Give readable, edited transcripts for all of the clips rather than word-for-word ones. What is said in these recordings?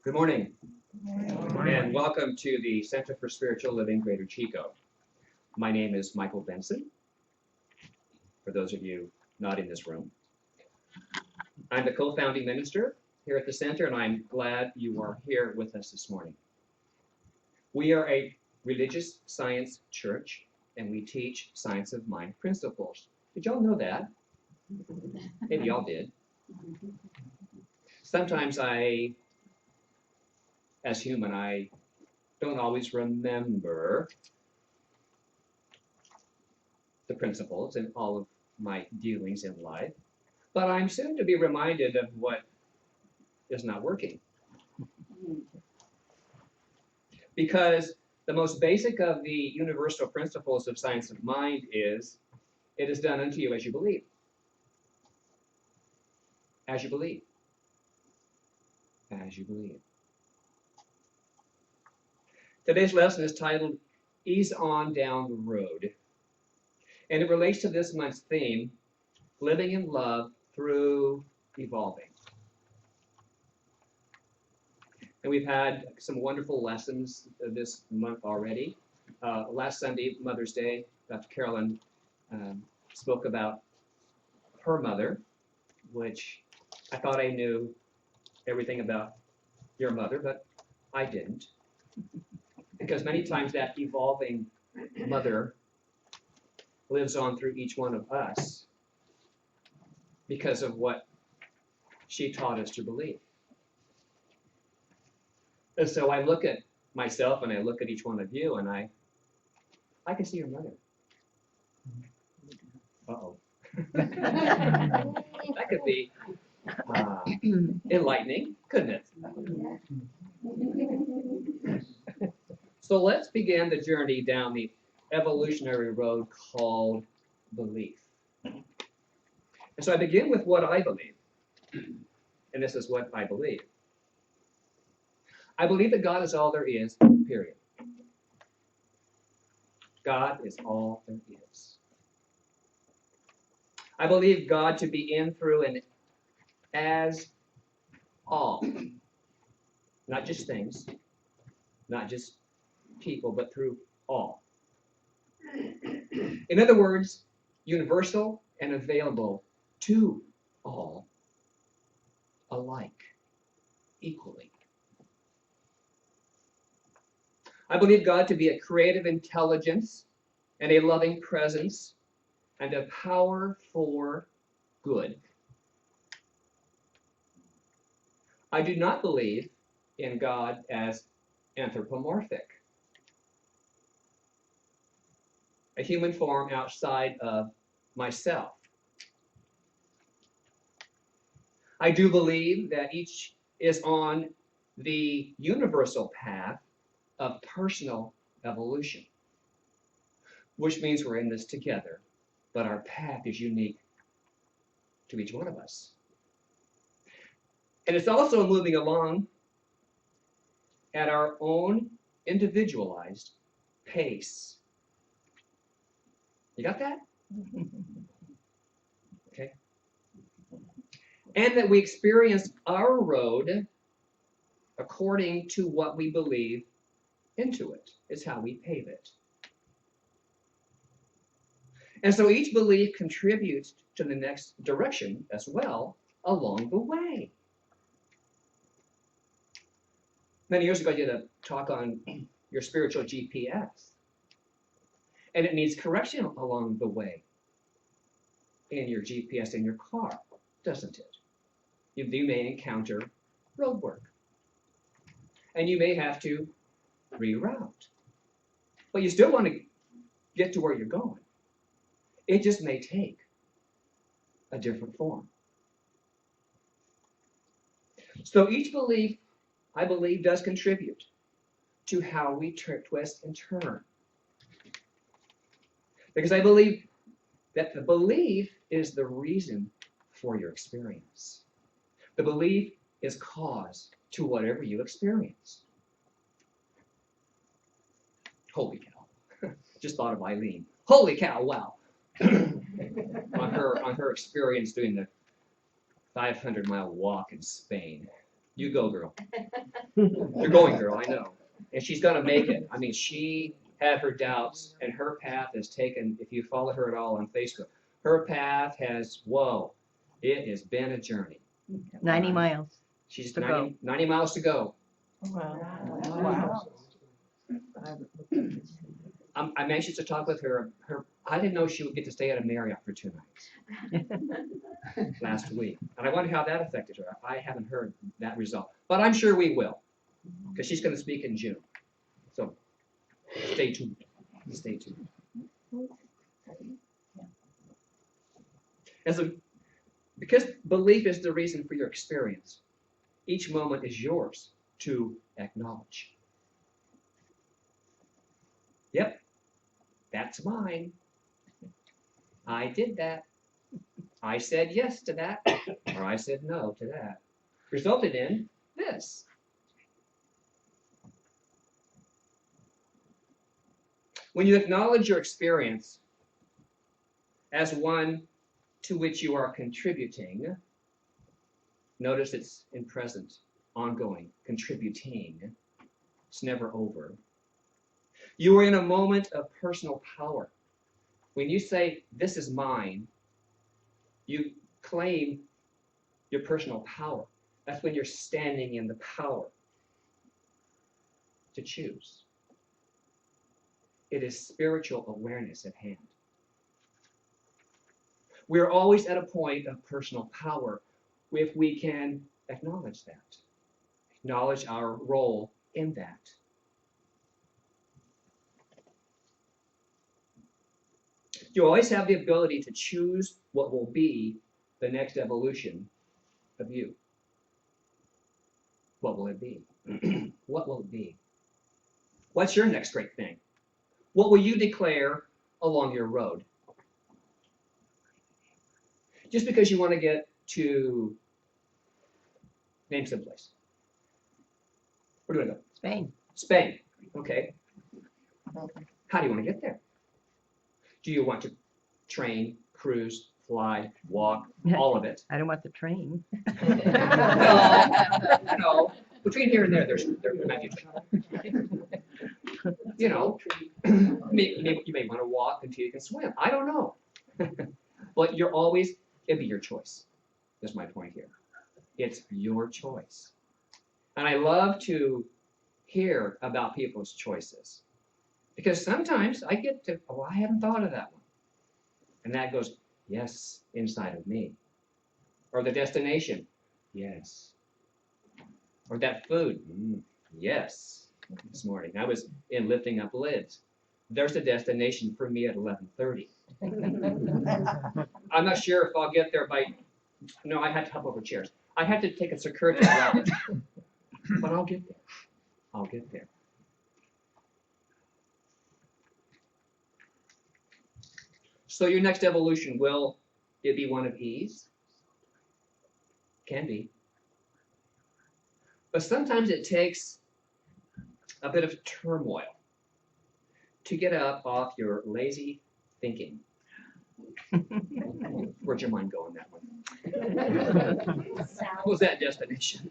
Good morning, Good and welcome to the Center for Spiritual Living Greater Chico. My name is Michael Benson, for those of you not in this room. I'm the co-founding minister here at the center, and I'm glad you are here with us this morning. We are a religious science church, and we teach science of mind principles. Did y'all know that? Maybe y'all did. Sometimes as human, I don't always remember the principles in all of my dealings in life, but I'm soon to be reminded of what is not working. Because the most basic of the universal principles of science of mind is, it is done unto you as you believe. As you believe. As you believe. Today's lesson is titled, Ease On Down the Road. And it relates to this month's theme, living in love through evolving. And we've had some wonderful lessons this month already. Last Sunday, Mother's Day, Dr. Carolyn spoke about her mother, which I thought I knew everything about your mother, but I didn't. Because many times that evolving mother lives on through each one of us because of what she taught us to believe. And so I look at myself and I look at each one of you and I can see your mother. Uh-oh. That could be enlightening, couldn't it? So let's begin the journey down the evolutionary road called belief. And so I begin with what I believe. And this is what I believe. I believe that God is all there is, period. God is all there is. I believe God to be in, through, and as all. Not just things, not just people, but through all. In other words, universal and available to all alike, equally. I believe God to be a creative intelligence and a loving presence and a power for good. I do not believe in God as anthropomorphic, a human form outside of myself. I do believe that each is on the universal path of personal evolution, which means we're in this together, but our path is unique to each one of us. And it's also moving along at our own individualized pace. You got that? Okay. And that we experience our road according to what we believe into it. It's how we pave it. And so each belief contributes to the next direction as well along the way. Many years ago, I did a talk on your spiritual GPS. And it needs correction along the way in your GPS in your car, doesn't it? You may encounter road work. And you may have to reroute. But you still want to get to where you're going. It just may take a different form. So each belief, I believe, does contribute to how we twist and turn. Because I believe that the belief is the reason for your experience. The belief is cause to whatever you experience. Holy cow. Just thought of Eileen. Holy cow, wow. on her experience doing the 500-mile walk in Spain. You go, girl. You're going, girl, I know. And she's going to make it. I mean, she had her doubts, and her path has taken, if you follow her at all on Facebook, her path has, whoa, it has been a journey. 90 miles. She's to 90 miles to go. Wow. I'm anxious to talk with her. I didn't know she would get to stay at a Marriott for 2 nights last week. And I wonder how that affected her. I haven't heard that result. But I'm sure we will, because she's going to speak in June. So stay tuned. Stay tuned. Because belief is the reason for your experience, each moment is yours to acknowledge. Yep, that's mine. I did that. I said yes to that, or I said no to that. Resulted in this. When you acknowledge your experience as one to which you are contributing, notice it's in present, ongoing, contributing. It's never over. You are in a moment of personal power. When you say, this is mine, you claim your personal power. That's when you're standing in the power to choose. It is spiritual awareness at hand. We're always at a point of personal power if we can acknowledge that, acknowledge our role in that. You always have the ability to choose what will be the next evolution of you. What will it be? What will it be? What's your next great thing? What will you declare along your road? Just because you want to get to, name some place. Where do I go? Spain. Spain. Okay. How do you want to get there? Do you want to train, cruise, fly, walk, all of it? I don't want the train. No, between here and there might be a train. You know, you may want to walk until you can swim. I don't know. But it'd be your choice, is my point here. It's your choice. And I love to hear about people's choices. Because sometimes I get to, I haven't thought of that one. And that goes, yes, inside of me. Or the destination, yes. Or that food, yes. This morning, I was in lifting up lids. There's a destination for me at 11:30. I'm not sure if I'll get there no, I had to hop over chairs. I had to take a circuitous route. But I'll get there. I'll get there. So your next evolution, will it be one of ease? Can be. But sometimes it takes a bit of turmoil to get up off your lazy thinking. Where'd your mind go on that one? What was that destination?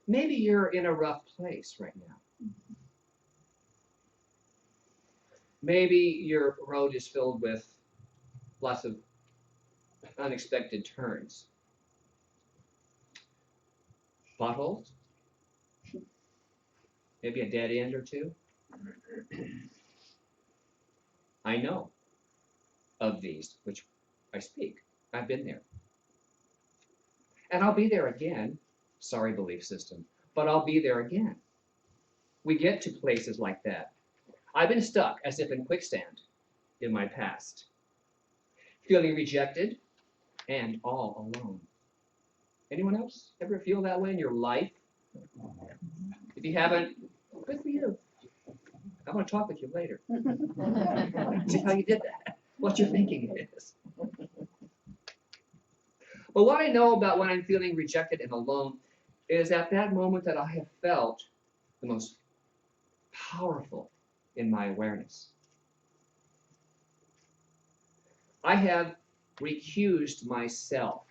Maybe you're in a rough place right now. Maybe your road is filled with lots of unexpected turns. Potholes? Maybe a dead end or two? I know of these which I speak. I've been there. And I'll be there again. Sorry, belief system. But I'll be there again. We get to places like that. I've been stuck as if in quicksand in my past, feeling rejected and all alone. Anyone else ever feel that way in your life? If you haven't, good for you. I want to talk with you later. See how you did that, what your thinking is. But what I know about when I'm feeling rejected and alone is at that moment that I have felt the most powerful in my awareness. I have recused myself.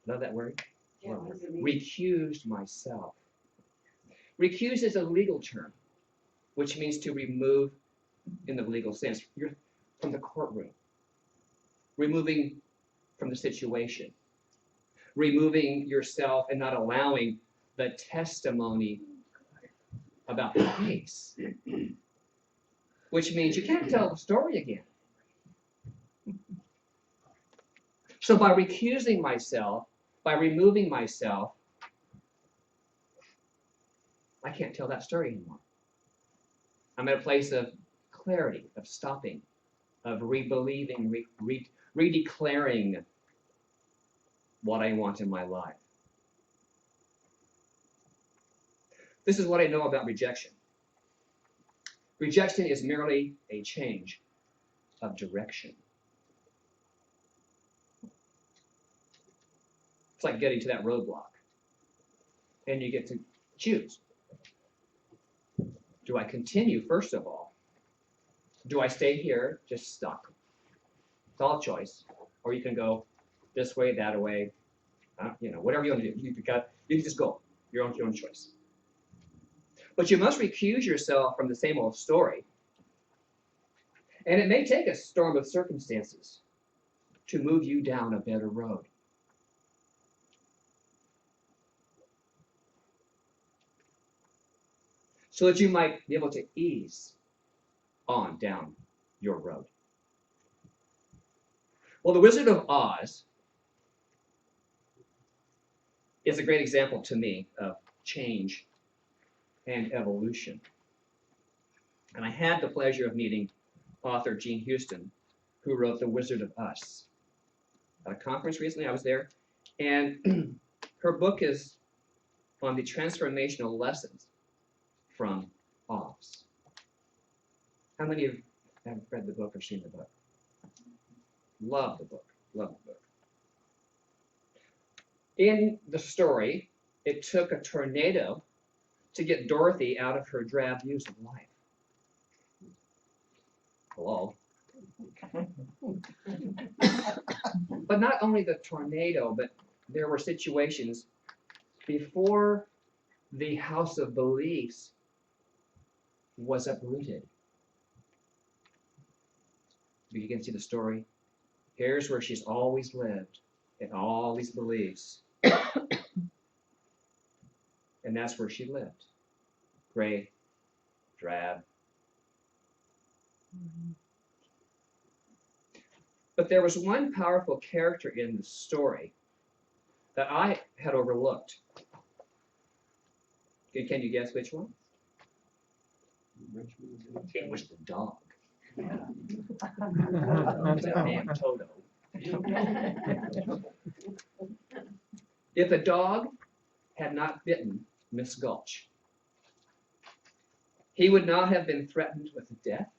Love that word? Yeah, what does it mean? Recused myself. Recuse is a legal term, which means to remove in the legal sense. You're from the courtroom, removing from the situation, removing yourself and not allowing the testimony about the case, which means you can't tell the story again. So by recusing myself, by removing myself, I can't tell that story anymore. I'm at a place of clarity, of stopping, of rebelieving, redeclaring what I want in my life. This is what I know about rejection. Rejection is merely a change of direction. It's like getting to that roadblock, and you get to choose. Do I continue, first of all? Do I stay here, just stuck? It's all a choice. Or you can go this way, that way, whatever you want to do. You can just go, your own choice. But you must recuse yourself from the same old story. And it may take a storm of circumstances to move you down a better road. So that you might be able to ease on down your road. Well, the Wizard of Oz is a great example to me of change and evolution. And I had the pleasure of meeting author Jean Houston, who wrote The Wizard of Us. At a conference recently, I was there, and her book is on the transformational lessons from Oz. How many of you have read the book or seen the book? Love the book. Love the book. In the story, it took a tornado to get Dorothy out of her drab views of life. Hello? But not only the tornado, but there were situations before the house of beliefs was uprooted. You can see the story. Here's where she's always lived in all these beliefs. And that's where she lived. Gray, drab. But there was one powerful character in the story that I had overlooked. Can you guess which one? It was the dog. That damn Toto. If the dog had not bitten Miss Gulch, he would not have been threatened with death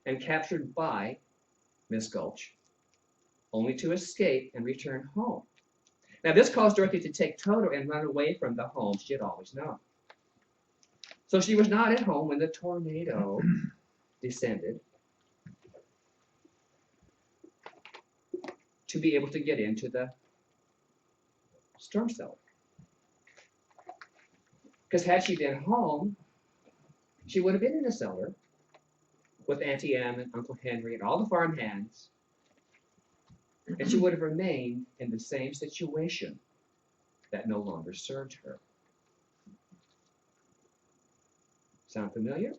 and captured by Miss Gulch, only to escape and return home. Now, this caused Dorothy to take Toto and run away from the home she had always known. So she was not at home when the tornado descended to be able to get into the storm cellar. Because had she been home, she would have been in the cellar with Auntie Em and Uncle Henry and all the farm hands, and she would have remained in the same situation that no longer served her. Sound familiar?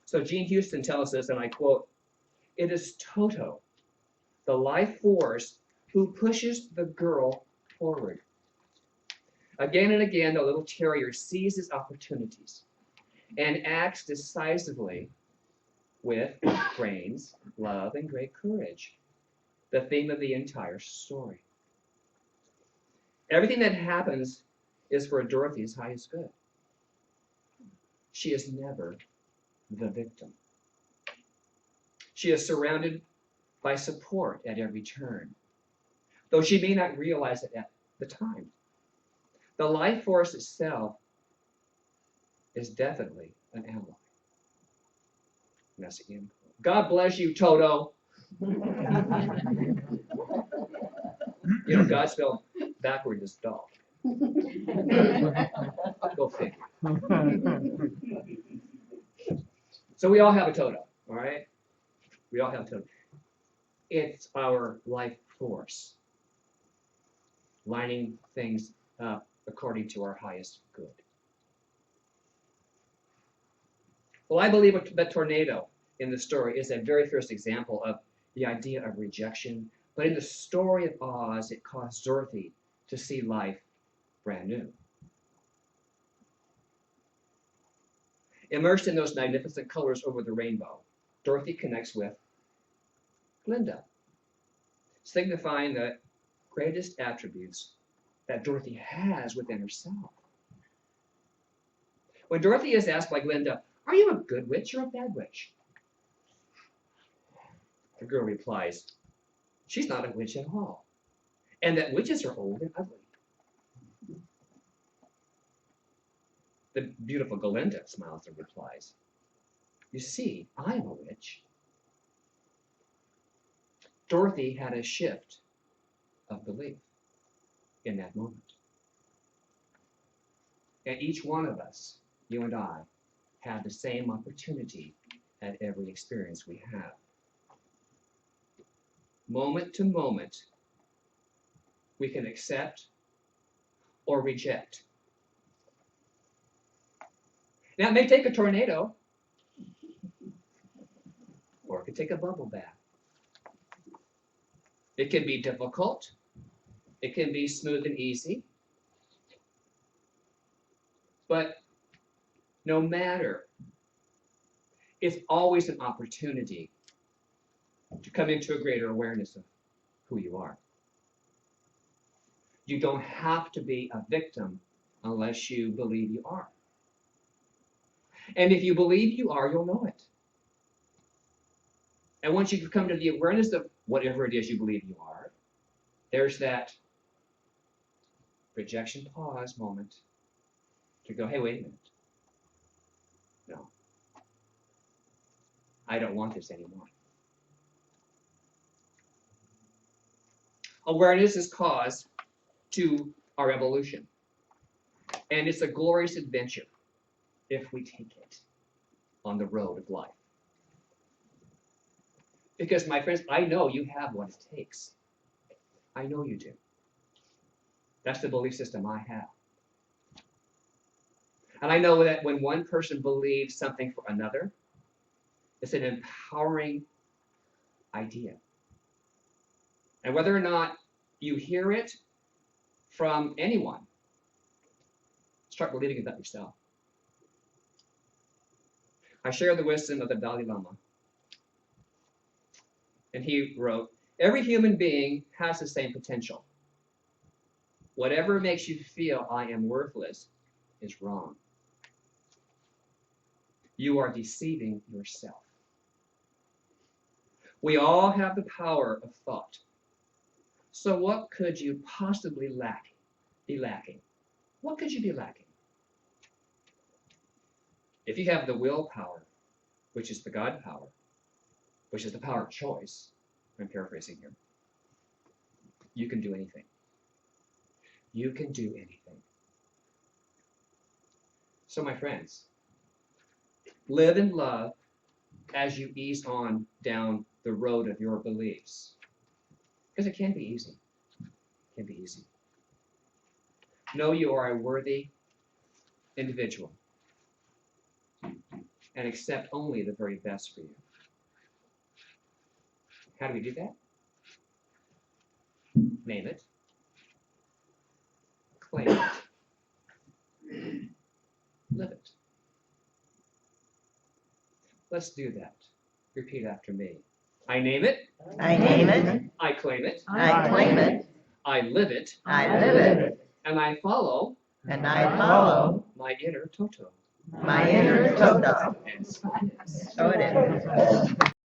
So Jean Houston tells us, and I quote, "It is Toto, the life force, who pushes the girl forward. Again and again, the little terrier seizes opportunities and acts decisively with brains, love, and great courage, the theme of the entire story. Everything that happens is for Dorothy's highest good. She is never the victim. She is surrounded by support at every turn, though she may not realize it at the time. The life force itself is definitely an ally." And that's the end quote. God bless you, Toto. You know, God spelled backward is dog. Go figure. So we all have a Toto, all right? We all have a Toto. It's our life force, lining things up according to our highest good. Well, I believe the tornado in the story is a very first example of the idea of rejection. But in the story of Oz, it caused Dorothy to see life brand new. Immersed in those magnificent colors over the rainbow, Dorothy connects with Glinda, signifying the greatest attributes that Dorothy has within herself. When Dorothy is asked by Glinda, "Are you a good witch or a bad witch?" the girl replies, "She's not a witch at all, and that witches are old and ugly." The beautiful Glinda smiles and replies, "You see, I am a witch." Dorothy had a shift of belief in that moment. And each one of us, you and I, have the same opportunity at every experience we have. Moment to moment, we can accept or reject. Now, it may take a tornado, or it could take a bubble bath. It can be difficult. It can be smooth and easy. But no matter, it's always an opportunity to come into a greater awareness of who you are. You don't have to be a victim unless you believe you are. And if you believe you are, you'll know it. And once you come to the awareness of whatever it is you believe you are, there's that rejection pause moment to go, "Hey, wait a minute. No. I don't want this anymore." Awareness is cause to our evolution. And it's a glorious adventure if we take it on the road of life. Because, my friends, I know you have what it takes. I know you do. That's the belief system I have. And I know that when one person believes something for another, it's an empowering idea. And whether or not you hear it from anyone, start believing it about yourself. I share the wisdom of the Dalai Lama. And he wrote, "Every human being has the same potential. Whatever makes you feel I am worthless is wrong. You are deceiving yourself." We all have the power of thought. So what could you possibly be lacking? What could you be lacking? If you have the willpower, which is the God power, which is the power of choice, I'm paraphrasing here, you can do anything. You can do anything. So, my friends, live in love as you ease on down the road of your beliefs. Because it can be easy. It can be easy. Know you are a worthy individual and accept only the very best for you. How do we do that? Name it. Claim it. Live it. Let's do that. Repeat after me. I name it. I name it. I claim it. I claim it. I live it. I live it. And I follow And I follow my inner Toto. my inner Toto. And so it is. So it is.